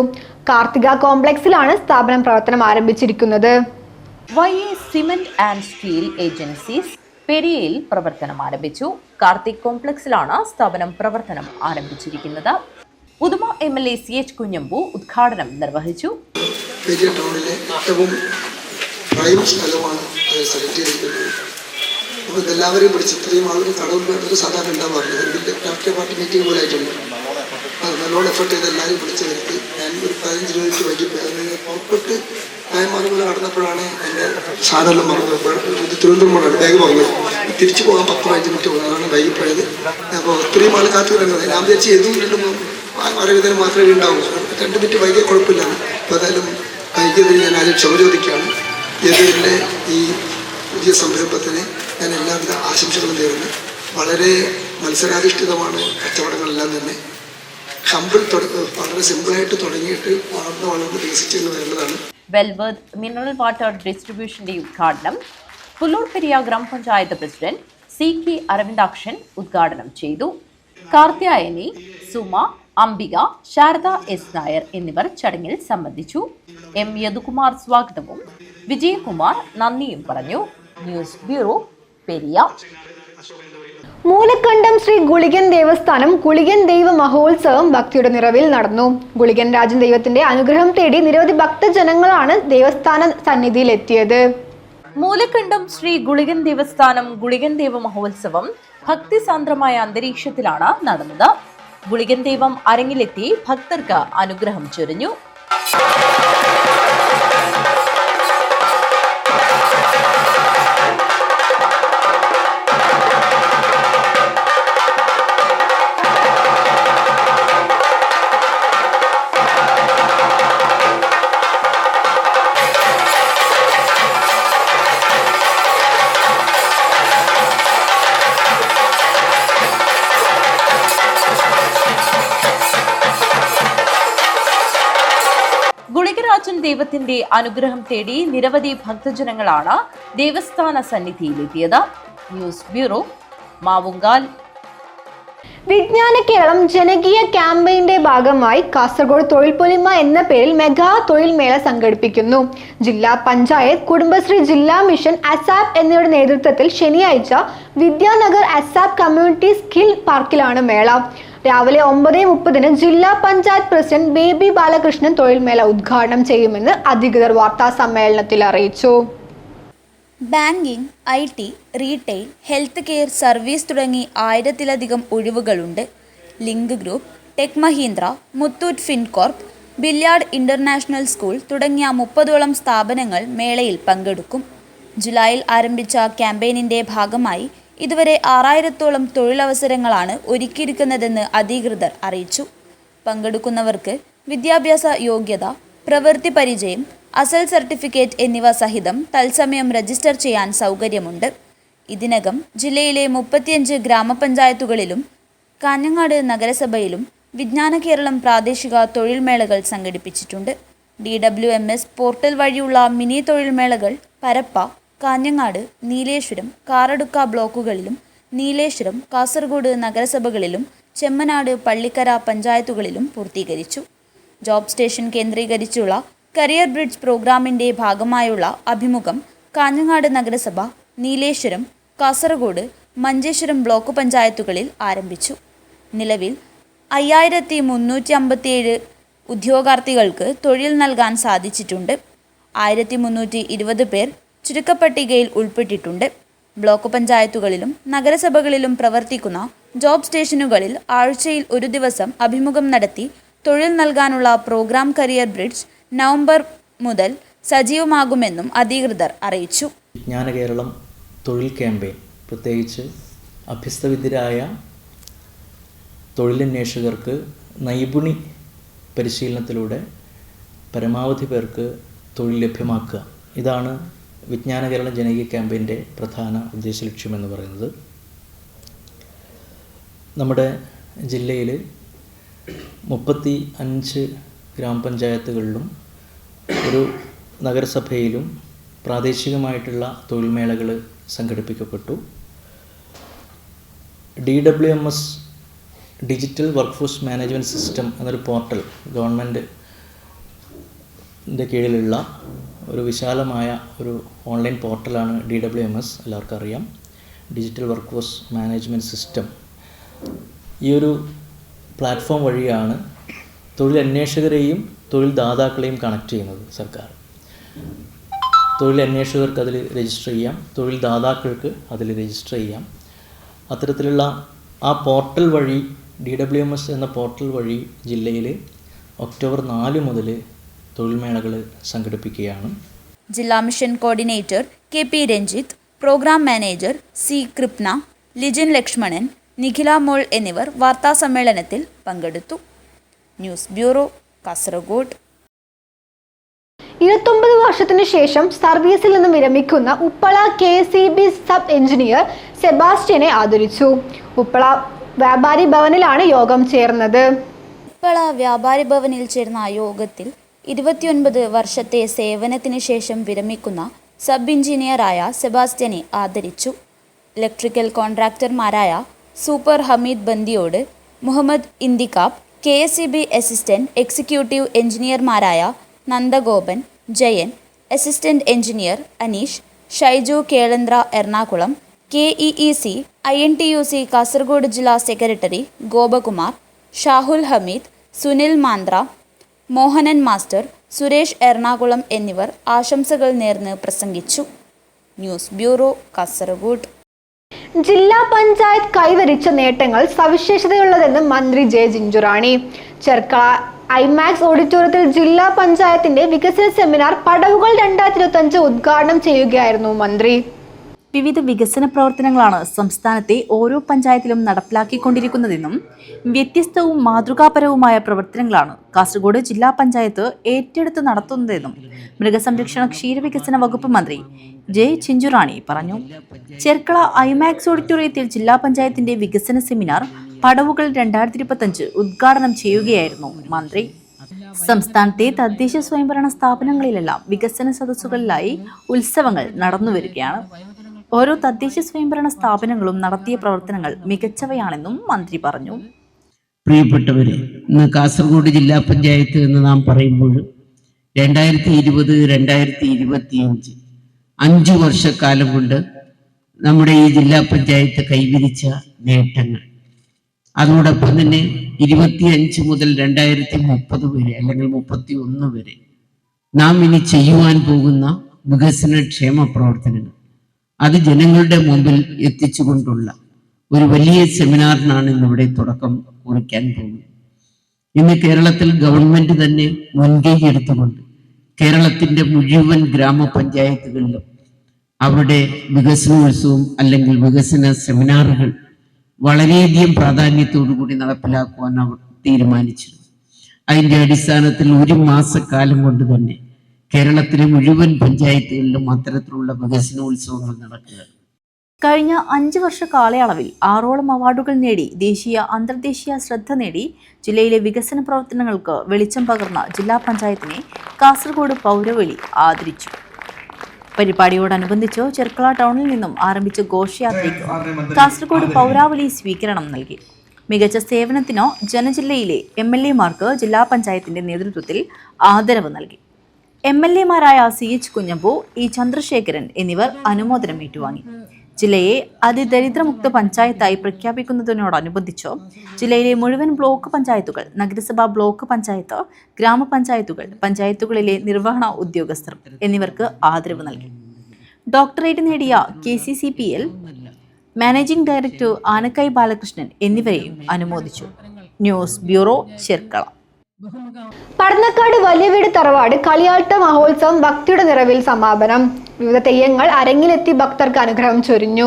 കാർത്തിക കോംപ്ലക്സിലാണ് സ്ഥാപനം പ്രവർത്തനം ആരംഭിച്ചിരിക്കുന്നത്. YA cement and steel agencies പെരിയയിൽ പ്രവർത്തനം ആരംഭിച്ചു. കാർത്തിക് കോംപ്ലക്സിലാണ് സ്ഥാപനം പ്രവർത്തനം ആരംഭിച്ചിരിക്കുന്നത്. ഉദുമ MLA CH കുഞ്ഞമ്പു ഉദ്ഘാടനം നിർവഹിച്ചു. പെരിയ ടൗണിലെ ഏറ്റവും പ്രൈം സ്ഥലമാണ് സെലക്ട് ചെയ്തിരിക്കുന്നത്. അപ്പോൾ ഇതെല്ലാവരെയും വിളിച്ച് ഇത്രയും ആളുകൾ കടവുമ്പോൾ സാധാരണ ഉണ്ടാവാറില്ല. ഒരു രാഷ്ട്രീയ പാർട്ടി മീറ്റിംഗ് പോലെ ആയിട്ടുണ്ട്. അത് നല്ലോണം എഫർട്ട് ചെയ്ത് എല്ലാവരും വിളിച്ച് വരുത്തി ഞാൻ ഒരു 15 മിനിറ്റ് വൈകിപ്പോയി. പുറപ്പെട്ട് മായമാറുകൾ നടന്നപ്പോഴാണ് എൻ്റെ സാധനം മറന്നത്. തിരുവനന്തപുരം ബാഗ് മറന്നത്. തിരിച്ചു പോകാൻ 10-15 മിനിറ്റ് അതാണ് വൈകിപ്പോയത്. അപ്പോൾ ഒത്തിരിയും ആൾ കാത്തു കിടക്കുന്നത്. ഞാൻ വിചാരിച്ച് ഏതും രണ്ടും ആരോഗ്യത്തിന് മാത്രമേ ഉണ്ടാവൂ. 2 മിനിറ്റ് വൈകിയ കുഴപ്പമില്ല. അപ്പോൾ ഏതായാലും വൈകിയതിന് ഞാൻ ആദ്യം ക്ഷമ ചോദിക്കുകയാണ്. ഏതിൻ്റെ ഈ പുതിയ സംരംഭത്തിന് ഞാൻ എല്ലാവിധ ആശംസകളും നേരുന്നു. വളരെ മത്സരാധിഷ്ഠിതമാണ് കച്ചവടങ്ങളെല്ലാം തന്നെ. വളരെ സിമ്പിളായിട്ട് തുടങ്ങിയിട്ട് വളർന്ന് വികസിച്ചു വരേണ്ടതാണ്. വെൽവർത്ത് മിനറൽ വാട്ടർ ഡിസ്ട്രിബ്യൂഷന്റെ ഉദ്ഘാടനം പുല്ലൂർ പെരിയ ഗ്രാമപഞ്ചായത്ത് പ്രസിഡന്റ് CK അരവിന്ദാക്ഷൻ ഉദ്ഘാടനം ചെയ്തു. കാർത്യായനി, സുമ, അംബിക, ശാരദ S നായർ എന്നിവർ ചടങ്ങിൽ സംബന്ധിച്ചു. M യദുകുമാർ സ്വാഗതവും വിജയകുമാർ നന്ദിയും പറഞ്ഞു. News bureau, Periya. മൂലക്കണ്ടം ശ്രീ ഗുളികൻ ദേവസ്ഥാനം ഗുളികൻ ദൈവ മഹോത്സവം ഭക്തിയുടെ നിറവിൽ നടന്നു. ഗുളികൻ രാജൻ ദൈവത്തിന്റെ അനുഗ്രഹം തേടി നിരവധി ഭക്തജനങ്ങളാണ് ദേവസ്ഥാന സന്നിധിയിലെത്തിയത്. മൂലക്കണ്ടം ശ്രീ ഗുളികൻ ദേവസ്ഥാനം ഗുളികൻ ദേവ മഹോത്സവം ഭക്തിസാന്ദ്രമായ അന്തരീക്ഷത്തിലാണ് നടന്നത്. ഗുളികൻ ദൈവം അരങ്ങിലെത്തി ഭക്തർക്ക് അനുഗ്രഹം ചൊരിഞ്ഞു. ഗുളികരാജൻ ദൈവത്തിന്റെ അനുഗ്രഹം തേടി നിരവധി ഭക്തജനങ്ങളാണ് ദേവസ്ഥാന സന്നിധിയിലെത്തിയത്. News bureau, Mavungal. വിജ്ഞാന കേരളം ജനകീയ ക്യാമ്പയിന്റെ ഭാഗമായി കാസർഗോഡ് തൊഴിൽ പൊലിമ എന്ന പേരിൽ മെഗാ തൊഴിൽ മേള സംഘടിപ്പിക്കുന്നു. ജില്ലാ പഞ്ചായത്ത്, കുടുംബശ്രീ ജില്ലാ മിഷൻ, അസാപ് എന്നിവരുടെ നേതൃത്വത്തിൽ ശനിയാഴ്ച വിദ്യാനഗർ അസാപ് കമ്മ്യൂണിറ്റി സ്കിൽ പാർക്കിലാണ് മേള. രാവിലെ 9:30 ജില്ലാ പഞ്ചായത്ത് പ്രസിഡന്റ് ബേബി ബാലകൃഷ്ണൻ തൊഴിൽ മേള ഉദ്ഘാടനം ചെയ്യുമെന്ന് അധികൃതർ വാർത്താ സമ്മേളനത്തിൽ അറിയിച്ചു. Banking, IT, retail, health care, service തുടങ്ങി 1000-ലധികം ഒഴിവുകളുണ്ട്. Link group, tech Mahindra, Muthoot Fincorp, billiard international school തുടങ്ങിയ 30ഓളം സ്ഥാപനങ്ങൾ മേളയിൽ പങ്കെടുക്കും. ജൂലൈയിൽ ആരംഭിച്ച ക്യാമ്പയിനിന്റെ ഭാഗമായി ഇതുവരെ 6000-ഓളം തൊഴിലവസരങ്ങളാണ് ഒരുക്കിയിരിക്കുന്നതെന്ന് അധികൃതർ അറിയിച്ചു. പങ്കെടുക്കുന്നവർക്ക് വിദ്യാഭ്യാസ യോഗ്യത, പ്രവൃത്തി പരിചയം, അസൽ സർട്ടിഫിക്കറ്റ് എന്നിവ സഹിതം തത്സമയം രജിസ്റ്റർ ചെയ്യാൻ സൗകര്യമുണ്ട്. ഇതിനകം ജില്ലയിലെ 35 ഗ്രാമപഞ്ചായത്തുകളിലും കാഞ്ഞങ്ങാട് നഗരസഭയിലും വിജ്ഞാന കേരളം പ്രാദേശിക തൊഴിൽ മേളകൾ സംഘടിപ്പിച്ചിട്ടുണ്ട്. DWMS പോർട്ടൽ വഴിയുള്ള മിനി തൊഴിൽ മേളകൾ പരപ്പ, കാഞ്ഞങ്ങാട്, നീലേശ്വരം, കാറടുക്ക ബ്ലോക്കുകളിലും നീലേശ്വരം, കാസർഗോഡ് നഗരസഭകളിലും ചെമ്മനാട്, പള്ളിക്കര പഞ്ചായത്തുകളിലും പൂർത്തീകരിച്ചു. ജോബ് സ്റ്റേഷൻ കേന്ദ്രീകരിച്ചുള്ള കരിയർ ബ്രിഡ്ജ് പ്രോഗ്രാമിന്റെ ഭാഗമായുള്ള അഭിമുഖം കാഞ്ഞങ്ങാട് നഗരസഭ, നീലേശ്വരം, കാസർഗോഡ്, മഞ്ചേശ്വരം ബ്ലോക്ക് പഞ്ചായത്തുകളിൽ ആരംഭിച്ചു. നിലവിൽ 5357 ഉദ്യോഗാർത്ഥികൾക്ക് തൊഴിൽ നൽകാൻ സാധിച്ചിട്ടുണ്ട്. 1320 പേർ ചുരുക്കപ്പട്ടികയിൽ ഉൾപ്പെട്ടിട്ടുണ്ട്. ബ്ലോക്ക് പഞ്ചായത്തുകളിലും നഗരസഭകളിലും പ്രവർത്തിക്കുന്ന ജോബ് സ്റ്റേഷനുകളിൽ ആഴ്ചയിൽ 1 ദിവസം അഭിമുഖം നടത്തി തൊഴിൽ നൽകാനുള്ള പ്രോഗ്രാം കരിയർ ബ്രിഡ്ജ് നവംബർ മുതൽ സജീവമാകുമെന്നും അധികൃതർ അറിയിച്ചു. വിജ്ഞാന കേരളം തൊഴിൽ ക്യാമ്പയിൻ പ്രത്യേകിച്ച് അഭ്യസ്തവിദ്യരായ തൊഴിലന്വേഷകർക്ക് നൈപുണി പരിശീലനത്തിലൂടെ പരമാവധി പേർക്ക് തൊഴിൽ ലഭ്യമാക്കുക, ഇതാണ് വിജ്ഞാന കേരളം ജനകീയ ക്യാമ്പയിൻ്റെ പ്രധാന ഉദ്ദേശ ലക്ഷ്യമെന്ന് പറയുന്നത്. നമ്മുടെ ജില്ലയിൽ 35 ഗ്രാമപഞ്ചായത്തുകളിലും ഒരു നഗരസഭയിലും പ്രാദേശികമായിട്ടുള്ള തൊഴിൽ മേളകൾ സംഘടിപ്പിക്കപ്പെട്ടു. DWMS digital workforce management system എന്നൊരു പോർട്ടൽ ഗവൺമെൻറ്റിൻ്റെ കീഴിലുള്ള ഒരു വിശാലമായ ഒരു ഓൺലൈൻ പോർട്ടലാണ് DWMS. എല്ലാവർക്കും അറിയാം, ഡിജിറ്റൽ വർക്ക്ഫോഴ്സ് മാനേജ്മെൻറ്റ് സിസ്റ്റം. ഈ ഒരു പ്ലാറ്റ്ഫോം വഴിയാണ് തൊഴിലന്വേഷകരെയും തൊഴിൽ ദാതാക്കളെയും കണക്ട് ചെയ്യുന്നത് സർക്കാർ. തൊഴിലന്വേഷകർക്ക് അതിൽ രജിസ്റ്റർ ചെയ്യാം, തൊഴിൽ ദാതാക്കൾക്ക് അതിൽ രജിസ്റ്റർ ചെയ്യാം. അത്തരത്തിലുള്ള ആ പോർട്ടൽ വഴി, DWMS എന്ന പോർട്ടൽ വഴി ജില്ലയിൽ ഒക്ടോബർ 4 മുതൽ തൊഴിൽ മേളകൾ സംഘടിപ്പിക്കുകയാണ്. ജില്ലാ mission coordinator KP Ranjith, programme manager C Kripna, Lijin Lakshmanan, Nikhila Mol എന്നിവർ വാർത്താസമ്മേളനത്തിൽ പങ്കെടുത്തു. News bureau, Kasaragod. 29 വർഷത്തിനു ശേഷം സർവീസിൽ നിന്ന് വിരമിക്കുന്ന ഉപ്പള KCB സബ് എഞ്ചിനീയർ സെബാസ്റ്റ്യനെ ആദരിച്ചു. ഉപ്പള വ്യാപാരി ഭവനിലാണ് യോഗം ചേർന്നത്. ഉപ്പള വ്യാപാരി ഭവനിൽ ചേർന്ന യോഗത്തിൽ 29 വർഷത്തെ സേവനത്തിന് ശേഷം വിരമിക്കുന്ന സബ് എഞ്ചിനീയറായ സെബാസ്റ്റ്യനെ ആദരിച്ചു. ഇലക്ട്രിക്കൽ കോൺട്രാക്ടർമാരായ super Hameed Bandiyod, Muhammad Indikkab, KSCB assistant executive എഞ്ചിനീയർമാരായ Nandagopan, Jayan, assistant engineer Aneesh, Shaiju Kelandra Ernakulam, KEEC INTUC Kasaragod ജില്ലാ സെക്രട്ടറി ഗോപകുമാർ, ഷാഹുൽ ഹമീദ്, സുനിൽ മാന്ദ്ര, മോഹനൻ മാസ്റ്റർ, സുരേഷ് എറണാകുളം എന്നിവർ ആശംസകൾ നേർന്ന് പ്രസംഗിച്ചു. News bureau, Kasaragod. ജില്ലാ പഞ്ചായത്ത് കൈവരിച്ച നേട്ടങ്ങൾ സവിശേഷതയുള്ളതെന്ന് മന്ത്രി J. ചിഞ്ചുറാണി. ചെർക്കള IMAX ഓഡിറ്റോറിയത്തിൽ ജില്ലാ പഞ്ചായത്തിന്റെ വികസന സെമിനാർ പടവുകൾ 2025 ഉദ്ഘാടനം ചെയ്യുകയായിരുന്നു മന്ത്രി. വിവിധ വികസന പ്രവർത്തനങ്ങളാണ് സംസ്ഥാനത്തെ ഓരോ പഞ്ചായത്തിലും നടപ്പിലാക്കിക്കൊണ്ടിരിക്കുന്നതെന്നും വ്യത്യസ്തവും മാതൃകാപരവുമായ പ്രവർത്തനങ്ങളാണ് കാസർഗോഡ് ജില്ലാ പഞ്ചായത്ത് ഏറ്റെടുത്ത് നടത്തുന്നതെന്നും മൃഗസംരക്ഷണ ക്ഷീരവികസന വകുപ്പ് മന്ത്രി J. ചിഞ്ചുറാണി പറഞ്ഞു. ചെർക്കള IMAX ഓഡിറ്റോറിയത്തിൽ ജില്ലാ പഞ്ചായത്തിന്റെ വികസന സെമിനാർ പടവുകൾ 2025 ഉദ്ഘാടനം ചെയ്യുകയായിരുന്നു മന്ത്രി. സംസ്ഥാനത്തെ തദ്ദേശ സ്വയംഭരണ സ്ഥാപനങ്ങളിലെല്ലാം വികസന സദസ്സുകളിലായി ഉത്സവങ്ങൾ നടന്നുവരികയാണ്. ഓരോ തദ്ദേശ സ്വയംഭരണ സ്ഥാപനങ്ങളും നടത്തിയ പ്രവർത്തനങ്ങൾ മികച്ചവയാണെന്നും മന്ത്രി പറഞ്ഞു. പ്രിയപ്പെട്ടവരെ, ഇന്ന് കാസർഗോഡ് ജില്ലാ പഞ്ചായത്ത് എന്ന് നാം പറയുമ്പോൾ 2020-2025 5 വർഷക്കാലം കൊണ്ട് നമ്മുടെ ഈ ജില്ലാ പഞ്ചായത്ത് കൈവരിച്ച നേട്ടങ്ങൾ, അതോടൊപ്പം തന്നെ 25 മുതൽ 2030 വരെ അല്ലെങ്കിൽ 31 വരെ നാം ഇനി ചെയ്യുവാൻ പോകുന്ന വികസന ക്ഷേമ പ്രവർത്തനങ്ങൾ, അത് ജനങ്ങളുടെ മുമ്പിൽ എത്തിച്ചുകൊണ്ടുള്ള ഒരു വലിയ സെമിനാറിനാണ് ഇന്നിവിടെ തുടക്കം കുറിക്കാൻ പോകുന്നത്. ഇന്ന് കേരളത്തിൽ ഗവൺമെന്റ് തന്നെ മുൻകൈ എടുത്തുകൊണ്ട് കേരളത്തിന്റെ മുഴുവൻ ഗ്രാമപഞ്ചായത്തുകളിലും അവരുടെ വികസനോത്സവം അല്ലെങ്കിൽ വികസന സെമിനാറുകൾ വളരെയധികം പ്രാധാന്യത്തോടു കൂടി നടപ്പിലാക്കുവാൻ അവർ തീരുമാനിച്ചു. അതിന്റെ അടിസ്ഥാനത്തിൽ 1 മാസക്കാലം കൊണ്ട് തന്നെ കേരളത്തിലെ മുഴുവൻ പഞ്ചായത്തുകളിലും അത്തരത്തിലുള്ള വികസനോത്സവങ്ങൾ നടക്കുക. കഴിഞ്ഞ 5 വർഷ കാലയളവിൽ 6ഓളം അവാർഡുകൾ നേടി ദേശീയ അന്തർദേശീയ ശ്രദ്ധ നേടി ജില്ലയിലെ വികസന പ്രവർത്തനങ്ങൾക്ക് വെളിച്ചം പകർന്ന ജില്ലാ പഞ്ചായത്തിനെ കാസർഗോഡ് പൗരവലി ആദരിച്ചു. പരിപാടിയോടനുബന്ധിച്ച് ചെർക്കള ടൗണിൽ നിന്നും ആരംഭിച്ച ഘോഷയാത്രയ്ക്ക് കാസർഗോഡ് പൗരാവലി സ്വീകരണം നൽകി. മികച്ച സേവനത്തിനോ ജനജില്ലയിലെ MLA-മാർക്ക് ജില്ലാ പഞ്ചായത്തിന്റെ നേതൃത്വത്തിൽ ആദരവ് നൽകി. MLA-മാരായ CH കുഞ്ഞമ്പു, E. ചന്ദ്രശേഖരൻ എന്നിവർ അനുമോദനം ഏറ്റുവാങ്ങി. ജില്ലയെ അതിദരിദ്രമുക്ത പഞ്ചായത്തായി പ്രഖ്യാപിക്കുന്നതിനോടനുബന്ധിച്ച് ജില്ലയിലെ മുഴുവൻ ബ്ലോക്ക് പഞ്ചായത്തുകൾ, നഗരസഭാ ബ്ലോക്ക് പഞ്ചായത്ത്, ഗ്രാമപഞ്ചായത്തുകൾ, പഞ്ചായത്തുകളിലെ നിർവഹണ ഉദ്യോഗസ്ഥർ എന്നിവർക്ക് ആദരവ് നൽകി. ഡോക്ടറേറ്റ് നേടിയ KCCPL managing director Anakkai Balakrishnan എന്നിവരെയും അനുമോദിച്ചു. News bureau, Cherkala. പടന്നക്കാട് വലിയ വീട് തറവാട് കളിയാട്ട മഹോത്സവം ഭക്തിയുടെ നിറവിൽ സമാപനം. വിവിധ തെയ്യങ്ങൾ അരങ്ങിലെത്തി ഭക്തർക്ക് അനുഗ്രഹം ചൊരിഞ്ഞു.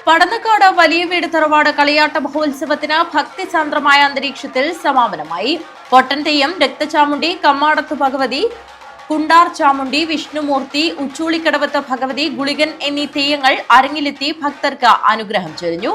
പടന്നക്കാട് വലിയ വീട് തറവാട് കളിയാട്ട മഹോത്സവത്തിന് ഭക്തിസാന്ദ്രമായ അന്തരീക്ഷത്തിൽ സമാപനമായി. പൊട്ടൻ തെയ്യം, രക്തചാമുണ്ടി, കമ്മാടത്ത് ഭഗവതി, കുണ്ടാർ ചാമുണ്ടി, വിഷ്ണുമൂർത്തി, ഉച്ചൂളിക്കടവത്ത് ഭഗവതി, ഗുളികൻ എന്നീ തെയ്യങ്ങൾ അരങ്ങിലെത്തി ഭക്തർക്ക് അനുഗ്രഹം ചൊരിഞ്ഞു.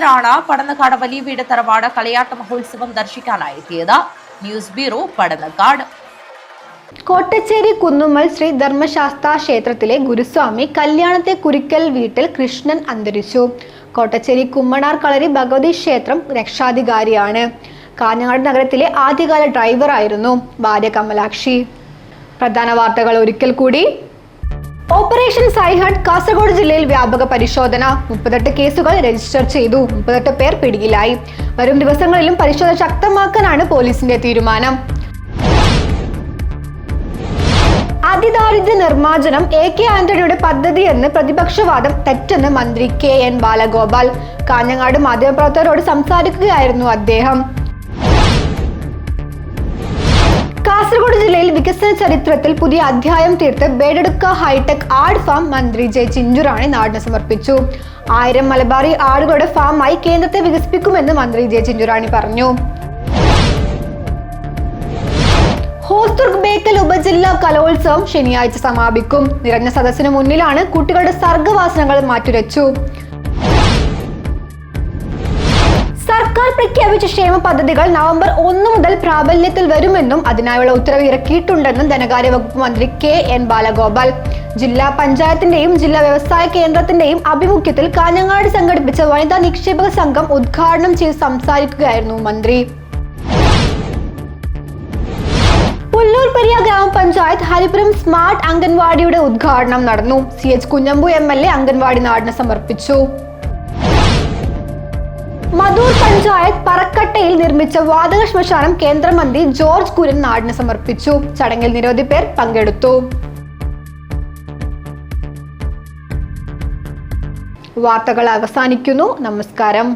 പേരാണ് പടന്നക്കാട് വലിയ വീട് തറവാട് കളിയാട്ട മഹോത്സവം ദർശിക്കാനായി എത്തിയത്. News bureau, Padannakkad. കോട്ടച്ചേരി കുന്നുമ്മൽ ശ്രീ ധർമ്മശാസ്ത്ര ക്ഷേത്രത്തിലെ ഗുരുസ്വാമി കല്യാണത്തെ കുരിക്കൽ വീട്ടിൽ കൃഷ്ണൻ അന്തരിച്ചു. കോട്ടച്ചേരി കുമ്മണാർ കളരി ഭഗവതി ക്ഷേത്രം രക്ഷാധികാരിയാണ്. കാഞ്ഞങ്ങാട് നഗരത്തിലെ ആദ്യകാല ഡ്രൈവറായിരുന്നു ഭാര്യ കമലാക്ഷി. പ്രധാന വാർത്തകൾ ഒരിക്കൽ കൂടി. ഓപ്പറേഷൻ സൈഹഡ്. കാസർഗോഡ് ജില്ലയിൽ വ്യാപക പരിശോധന. 38 കേസുകൾ രജിസ്റ്റർ ചെയ്തു. 38 പേർ പിടിയിലായി. വരും ദിവസങ്ങളിലും പരിശോധന ശക്തമാക്കാനാണ് പോലീസിന്റെ തീരുമാനം. അതിദാരിദ്ര്യ നിർമ്മാർജ്ജനം AK ആന്റണിയുടെ പദ്ധതിയെന്ന് പ്രതിപക്ഷവാദം തെറ്റെന്ന് മന്ത്രി KN ബാലഗോപാൽ. കാഞ്ഞങ്ങാട് മാധ്യമപ്രവർത്തകരോട് സംസാരിക്കുകയായിരുന്നു അദ്ദേഹം. കാസർഗോഡ് ജില്ലയിൽ വികസന ചരിത്രത്തിൽ പുതിയ അധ്യായം തീർത്ത് ബേഡെടുക്ക ഹൈടെക് ആട് ഫാം മന്ത്രി J ചിഞ്ചുറാണി നാടിന് സമർപ്പിച്ചു. 1000 മലബാറി ആടുകളുടെ ഫാമായി കേന്ദ്രത്തെ വികസിപ്പിക്കുമെന്ന് മന്ത്രി J ചിഞ്ചുറാണി പറഞ്ഞു. ഹോസ്ദുർഗ് ബേക്കൽ ഉപജില്ലാ കലോത്സവം ശനിയാഴ്ച സമാപിക്കും. നിറഞ്ഞ സദസ്സിന് മുന്നിലാണ് കുട്ടികളുടെ സർഗവാസനകൾ മാറ്റുരച്ചു. സർക്കാർ പ്രഖ്യാപിച്ച ക്ഷേമ പദ്ധതികൾ നവംബർ 1 മുതൽ പ്രാബല്യത്തിൽ വരുമെന്നും അതിനായുള്ള ഉത്തരവ് ഇറക്കിയിട്ടുണ്ടെന്നും ധനകാര്യ വകുപ്പ് മന്ത്രി KN ബാലഗോപാൽ. ജില്ലാ പഞ്ചായത്തിന്റെയും ജില്ലാ വ്യവസായ കേന്ദ്രത്തിന്റെയും ആഭിമുഖ്യത്തിൽ കാഞ്ഞങ്ങാട് സംഘടിപ്പിച്ച വനിതാ നിക്ഷേപക സംഘം ഉദ്ഘാടനം ചെയ്ത് സംസാരിക്കുകയായിരുന്നു മന്ത്രി. പുല്ലൂർപെരിയ ഗ്രാമപഞ്ചായത്ത് ഹരിപുരം സ്മാർട്ട് അംഗൻവാടിയുടെ ഉദ്ഘാടനം നടന്നു. CH കുഞ്ഞമ്പു MLA അംഗൻവാടി നാടിന് സമർപ്പിച്ചു. മധൂർ പഞ്ചായത്ത് പറക്കട്ടയിൽ നിർമ്മിച്ച വാതക ശ്മശാനം കേന്ദ്രമന്ത്രി ജോർജ് കുര്യൻ നാടിന് സമർപ്പിച്ചു. ചടങ്ങിൽ നിരവധി പേർ പങ്കെടുത്തു. വാർത്തകൾ അവസാനിക്കുന്നു. നമസ്കാരം.